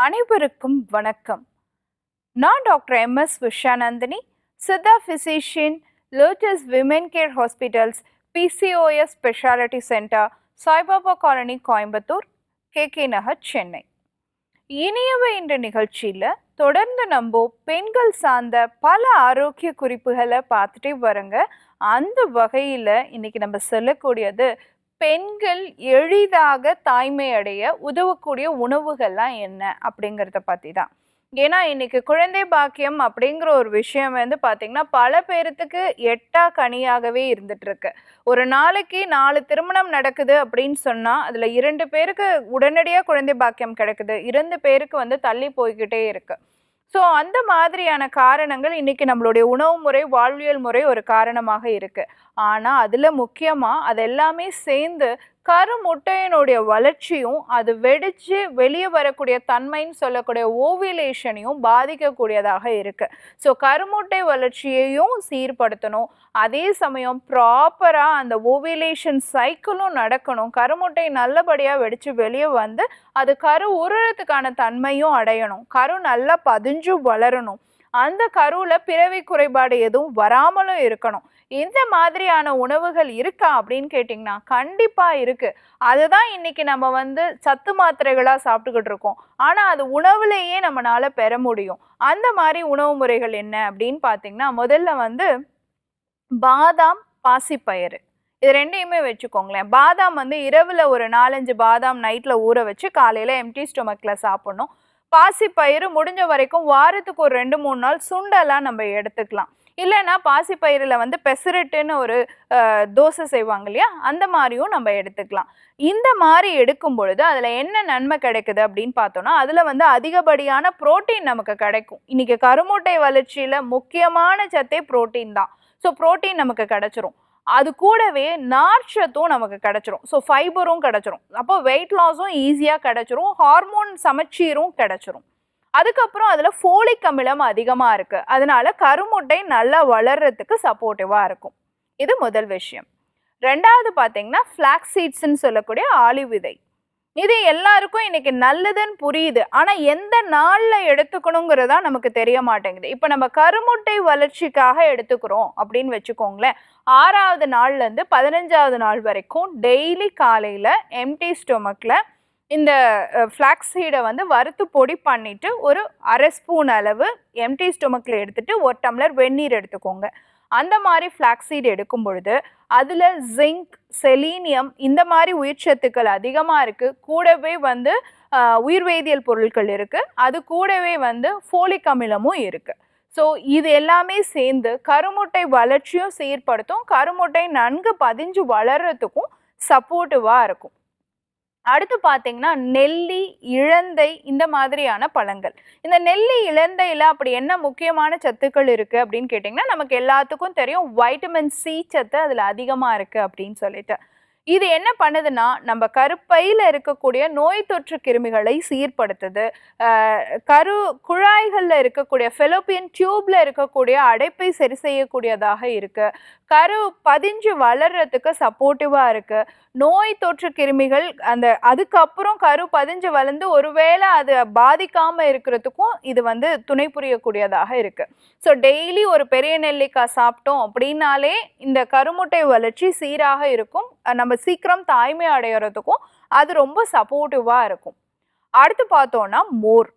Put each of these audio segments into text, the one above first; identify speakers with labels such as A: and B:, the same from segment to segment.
A: அனைவருக்கும் வணக்கம். நான் doctor M S. Vishanandhini, Siddha physician, Lotus Women Care Hospitals, PCOS speciality centre, Saibaba colony, Coimbatore, KK Nagar, Chennai. இனியவை என்ற நிகழ்ச்சியில் தொடர்ந்து நம்ம பெண்கள் சார்ந்த பல ஆரோக்கிய குறிப்புகளை பார்த்துட்டே வரங்க. அந்த வகையில் இன்னைக்கு நம்ம சொல்லக்கூடியது பெண்கள் எளிதாக தாய்மை அடைய உதவக்கூடிய உணவுகள்லாம் என்ன அப்படிங்கிறத பற்றி தான். ஏன்னா இன்னைக்கு குழந்தை பாக்கியம் அப்படிங்கிற ஒரு விஷயம் பார்த்தீங்கன்னா பல பேர்த்துக்கு எட்டா கனியாகவே இருந்துட்டு இருக்கு. ஒரு நாளைக்கு 4 திருமணம் நடக்குது அப்படின்னு சொன்னால் அதில் 2 பேருக்கு உடனடியாக குழந்தை பாக்கியம் கிடைக்குது, 2 பேருக்கு தள்ளி போய்கிட்டே இருக்கு. ஸோ அந்த மாதிரியான காரணங்கள் இன்னைக்கு நம்மளுடைய உணவு முறை, வாழ்வியல் முறை ஒரு காரணமாக இருக்கு. ஆனால் அதில் முக்கியமாக அது எல்லாமே சேர்ந்து கருமுட்டையினுடைய வளர்ச்சியும் அது வெடித்து வெளியே வரக்கூடிய தன்மைன்னு சொல்லக்கூடிய ஓவிலேஷனையும் பாதிக்கக்கூடியதாக இருக்குது. ஸோ கருமுட்டை வளர்ச்சியையும் சீர்படுத்தணும், அதே சமயம் ப்ராப்பராக அந்த ஓவிலேஷன் சைக்கிளும் நடக்கணும். கருமுட்டை நல்லபடியாக வெடித்து வெளியே வந்து அது கரு உருளத்துக்கான தன்மையும் அடையணும், கரு நல்லா பதிஞ்சு வளரணும், அந்த கருவில் பிறவி குறைபாடு எதுவும் வராமலும் இருக்கணும். இந்த மாதிரியான உணவுகள் இருக்கா அப்படின்னு கேட்டிங்கன்னா கண்டிப்பாக இருக்குது. அதுதான் இன்றைக்கி நம்ம சத்து மாத்திரைகளாக சாப்பிட்டுக்கிட்டு இருக்கோம். ஆனால் அது உணவுலேயே நம்மளால் பெற முடியும். அந்த மாதிரி உணவு முறைகள் என்ன அப்படின்னு பார்த்திங்கன்னா, முதல்ல பாதாம், பாசிப்பயிறு, இது ரெண்டையுமே வச்சுக்கோங்களேன். பாதாம் இரவில் ஒரு 4-5 பாதாம் நைட்டில் ஊற வச்சு காலையில் எம்டி ஸ்டொமக்கில் சாப்பிட்ணும். பாசிப்பயிறு முடிஞ்ச வரைக்கும் வாரத்துக்கு ஒரு 2-3 நாள் சுண்டெல்லாம் நம்ம எடுத்துக்கலாம். இல்லைன்னா பாசிப்பயிரில் பெசரட்டுன்னு ஒரு தோசை செய்வாங்க இல்லையா, அந்த மாதிரியும் நம்ம எடுத்துக்கலாம். இந்த மாதிரி எடுக்கும் பொழுது அதில் என்ன நன்மை கிடைக்குது அப்படின்னு பார்த்தோன்னா, அதில் அதிகப்படியான புரோட்டீன் நமக்கு கிடைக்கும். இன்றைக்கி கருமுட்டை வளர்ச்சியில் முக்கியமான சத்தே புரோட்டீன் தான். ஸோ புரோட்டீன் நமக்கு கிடைச்சிரும். அது கூடவே நார்ச்சத்தும் நமக்கு கிடைச்சிரும். ஸோ ஃபைபரும் கிடைச்சிரும். அப்போ வெயிட் லாஸும் ஈஸியாக கிடைச்சிரும், ஹார்மோன் சமச்சீரும் கிடைச்சிரும். அதுக்கப்புறம் அதில் ஃபோலிக் அமிலம் அதிகமாக இருக்குது, அதனால கருமுட்டை நல்லா வளர்கிறதுக்கு சப்போர்ட்டிவாக இருக்கும். இது முதல் விஷயம். ரெண்டாவது பார்த்தீங்கன்னா ஃப்ளாக்ஸ் சீட்ஸ்ன்னு சொல்லக்கூடிய ஆலிவ் விதை. இது எல்லாருக்கும் இன்னைக்கு நல்லதுன்னு புரியுது, ஆனால் எந்த நாளில் எடுத்துக்கணுங்கிறதா நமக்கு தெரிய மாட்டேங்குது. இப்போ நம்ம கருமுட்டை வளர்ச்சிக்காக எடுத்துக்கிறோம் அப்படின்னு வச்சுக்கோங்களேன். 6வது நாள்லேருந்து 15வது நாள் வரைக்கும் டெய்லி காலையில் எம்டி ஸ்டொமக்கில் இந்த ஃப்ளாக்ஸ் சீடை வறுத்து பொடி பண்ணிவிட்டு ஒரு 1/2 ஸ்பூன் அளவு எம்டி ஸ்டொமக்கில் எடுத்துகிட்டு 1 டம்ளர் வெந்நீர் எடுத்துக்கோங்க. அந்த மாதிரி ஃப்ளாக்ஸ் சீடு எடுக்கும் பொழுது அதில் ஜிங்க், செலீனியம் இந்த மாதிரி உயிர் சத்துக்கள் அதிகமாக இருக்குது. கூடவே உயிர் வேதியியல் பொருட்கள் இருக்குது. அது கூடவே ஃபோலிக் அமிலமும் இருக்குது. ஸோ இது எல்லாமே சேர்ந்து கருமுட்டை வளர்ச்சியும் சீர்படுத்தும், கருமுட்டை நன்கு பதிஞ்சு வளர்கிறதுக்கும் சப்போர்ட்டிவாக இருக்கும். அடுத்து பார்த்தீங்கன்னா நெல்லி, இழந்தை இந்த மாதிரியான பழங்கள். இந்த நெல்லி, இழந்தையில் அப்படி என்ன முக்கியமான சத்துக்கள் இருக்குது அப்படின்னு கேட்டிங்கன்னா, நமக்கு எல்லாத்துக்கும் தெரியும் வைட்டமின் சி சத்து அதில் அதிகமாக இருக்குது அப்படின்னு சொல்லிட்டு. இது என்ன பண்ணுதுன்னா, நம்ம கருப்பையில் இருக்கக்கூடிய நோய் தொற்று கிருமிகளை சீர்படுத்துது. குழாய்களில் இருக்கக்கூடிய ஃபெலோப்பியன் டியூப்ல இருக்கக்கூடிய அடைப்பை சரி செய்யக்கூடியதாக இருக்கு. கரு பதிஞ்சு வளர்றதுக்கு சப்போர்ட்டிவாக இருக்கு. நோய் தொற்று கிருமிகள் அதுக்கப்புறம் கரு பதிஞ்சு வளர்ந்து ஒருவேளை அது பாதிக்காமல் இருக்கிறதுக்கும் இது துணை புரியக்கூடியதாக இருக்கு. ஸோ டெய்லி ஒரு பெரிய நெல்லிக்காய் சாப்பிட்டோம் அப்படின்னாலே இந்த கருமுட்டை வளர்ச்சி சீராக இருக்கும். நம்ம சீக்கிரம் தாய்மை அடைகிறதுக்கும் அது ரொம்ப சப்போர்ட்டிவாக இருக்கும். அடுத்து பார்த்தோன்னா மோர்,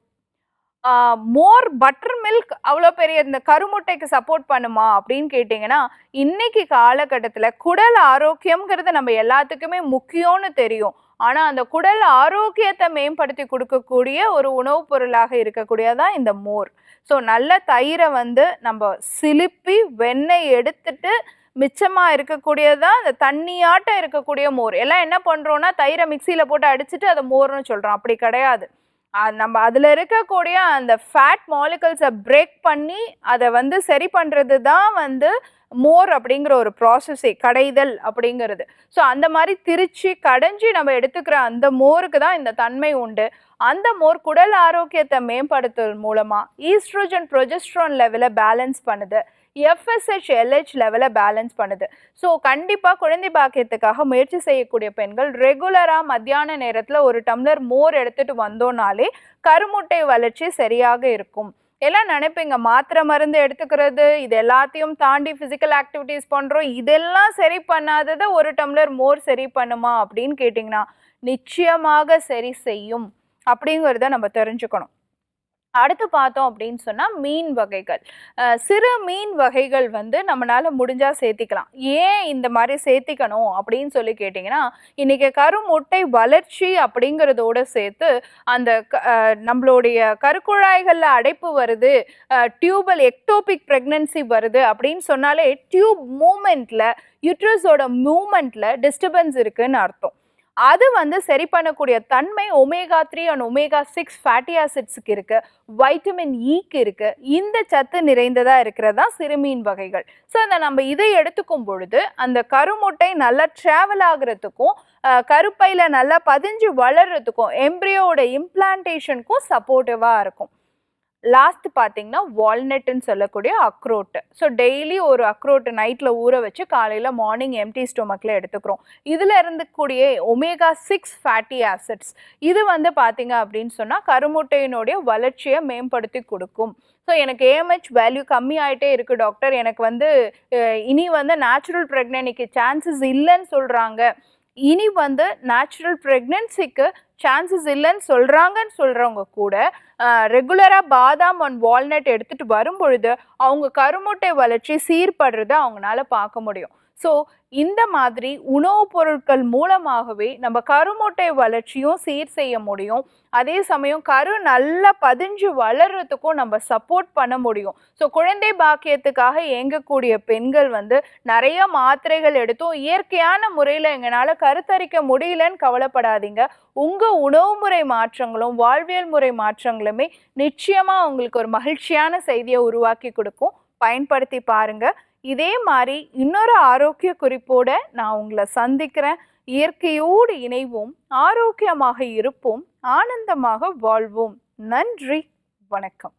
A: பட்டர் மில்க் அவ்வளோ பெரிய இந்த கருமுட்டைக்கு சப்போர்ட் பண்ணுமா அப்படின்னு கேட்டிங்கன்னா, இன்னைக்கு காலகட்டத்தில் குடல் ஆரோக்கியம்ங்கிறது நம்ம எல்லாத்துக்குமே முக்கியம்னு தெரியும். ஆனால் அந்த குடல் ஆரோக்கியத்தை மேம்படுத்தி கொடுக்கக்கூடிய ஒரு உணவுப் பொருளாக இருக்கக்கூடியதான் இந்த மோர். ஸோ நல்ல தயிரை நம்ம சிலுப்பி வெண்ணெய் எடுத்துட்டு மிச்சமாக இருக்கக்கூடியதான் இந்த தண்ணியாட்டம் இருக்கக்கூடிய மோர். எல்லாம் என்ன பண்ணுறோன்னா தயிரை மிக்சியில் போட்டு அடிச்சுட்டு அதை மோர்னு சொல்கிறோம். அப்படி கிடையாது. நம்ம அதில் இருக்கக்கூடிய அந்த ஃபேட் மாலிகல்ஸை பிரேக் பண்ணி அதை சரி பண்ணுறது தான் மோர் அப்படிங்கிற ஒரு ப்ராசஸே, கடைதல் அப்படிங்கிறது. ஸோ அந்த மாதிரி திரிச்சு கடைஞ்சி நம்ம எடுத்துக்கிற அந்த மோருக்கு தான் இந்த தன்மை உண்டு. அந்த மோர் குடல் ஆரோக்கியத்தை மேம்படுத்துவதன் மூலமாக ஈஸ்ட்ரோஜன், ப்ரொஜெஸ்ட்ரான் லெவலை பேலன்ஸ் பண்ணுது. FSH LH லெவலை பேலன்ஸ் பண்ணுது. ஸோ கண்டிப்பாக குழந்தை பாக்கியத்துக்காக முயற்சி செய்யக்கூடிய பெண்கள் ரெகுலராக மத்தியான நேரத்தில் ஒரு டம்ளர் மோர் எடுத்துட்டு வந்தோம்னாலே கருமுட்டை வளர்ச்சி சரியாக இருக்கும். எல்லாம் நினைப்பீங்க, மாத்திரை மருந்து எடுத்துக்கிறது இது எல்லாத்தையும் தாண்டி ஃபிசிக்கல் ஆக்டிவிட்டீஸ் பண்ணுறோம், இதெல்லாம் சரி பண்ணாததை ஒரு டம்ளர் மோர் சரி பண்ணுமா அப்படின்னு கேட்டிங்கன்னா நிச்சயமாக சரி செய்யும் அப்படிங்கிறத நம்ம தெரிஞ்சுக்கணும். அடுத்து பார்த்தோம் அப்படின்னு சொன்னால் மீன் வகைகள். சிறு மீன் வகைகள் வந்து நம்மளால் முடிஞ்சால் சேர்த்திக்கலாம். ஏன் இந்த மாதிரி சேர்த்திக்கணும் அப்படின்னு சொல்லி கேட்டிங்கன்னா, இன்றைக்கி கருமுட்டை வளர்ச்சி அப்படிங்கிறதோடு சேர்த்து அந்த நம்மளுடைய கருக்குழாய்களில் அடைப்பு வருது, டியூபல் எக்டோபிக் ப்ரெக்னன்சி வருது அப்படின்னு சொன்னாலே டியூப் மூமெண்ட்டில் யூட்ரஸோட மூமெண்ட்டில் டிஸ்டர்பன்ஸ் இருக்குதுன்னு அர்த்தம். அது வந்து சரி பண்ணக்கூடிய தன்மை omega-3 அண்ட் omega-6 ஃபேட்டி ஆசிட்ஸுக்கு இருக்குது, வைட்டமின் ஈக்கு இருக்குது. இந்த சத்து நிறைந்ததாக இருக்கிறதா சிறுமீன் வகைகள். ஸோ இதை எடுத்துக்கும் பொழுது அந்த கருமுட்டை நல்லா ட்ராவல் ஆகிறதுக்கும் கருப்பையில் நல்லா பதிஞ்சு வளர்கிறதுக்கும் எம்ப்ரியோட இம்ப்ளான்டேஷனுக்கும் சப்போர்ட்டிவாக இருக்கும். லாஸ்ட் பார்த்தீங்கன்னா வால்நட்டுன்னு சொல்லக்கூடிய அக்ரோட்டு. ஸோ டெய்லி ஒரு அக்ரோட்டு நைட்டில் ஊற வச்சு காலையில் மார்னிங் எம்டி ஸ்டொமக்கில் எடுத்துக்கிறோம். இதில் இருந்துக்கூடிய omega-6 ஃபேட்டி ஆசிட்ஸ் இது வந்து பார்த்தீங்க அப்படின்னு சொன்னால் கருமுட்டையினுடைய வளர்ச்சியை மேம்படுத்தி கொடுக்கும். ஸோ எனக்கு AMH வேல்யூ கம்மி ஆகிட்டே இருக்குது டாக்டர், எனக்கு வந்து இனி வந்து நேச்சுரல் ப்ரெக்னன்சிக்கு சான்சஸ் இல்லைன்னு சொல்கிறாங்க, இனி வந்து நேச்சுரல் ப்ரெக்னன்சிக்கு சான்சஸ் இல்லைன்னு சொல்கிறவங்க கூட ரெகுலராக பாதாம் அண்ட் வால்நட் எடுத்துகிட்டு வரும் பொழுது அவங்க கருமுட்டை வளர்ச்சி சீர்படுறதை அவங்களால பார்க்க முடியும். ஸோ இந்த மாதிரி உணவுப் பொருட்கள் மூலமாகவே நம்ம கருமுட்டை வளர்ச்சியும் சீர் செய்ய முடியும். அதே சமயம் கரு நல்லா பதிஞ்சு வளர்கிறதுக்கும் நம்ம சப்போர்ட் பண்ண முடியும். ஸோ குழந்தை பாக்கியத்துக்காக இயங்கக்கூடிய பெண்கள் வந்து நிறைய மாத்திரைகள் எடுத்தும் இயற்கையான முறையில் எங்களால் கருத்தரிக்க முடியலன்னு கவலைப்படாதீங்க. உங்கள் உணவு முறை மாற்றங்களும் வாழ்வியல் முறை மாற்றங்களுமே நிச்சயமாக உங்களுக்கு ஒரு மகிழ்ச்சியான செய்தியை உருவாக்கி கொடுக்கும். பயன்படுத்தி பாருங்கள். இதே மாதிரி இன்னொரு ஆரோக்கிய குறிப்போடு நான் உங்களை சந்திக்கிறேன். இயற்கையோடு இணைவோம், ஆரோக்கியமாக இருப்போம், ஆனந்தமாக வாழ்வோம். நன்றி, வணக்கம்.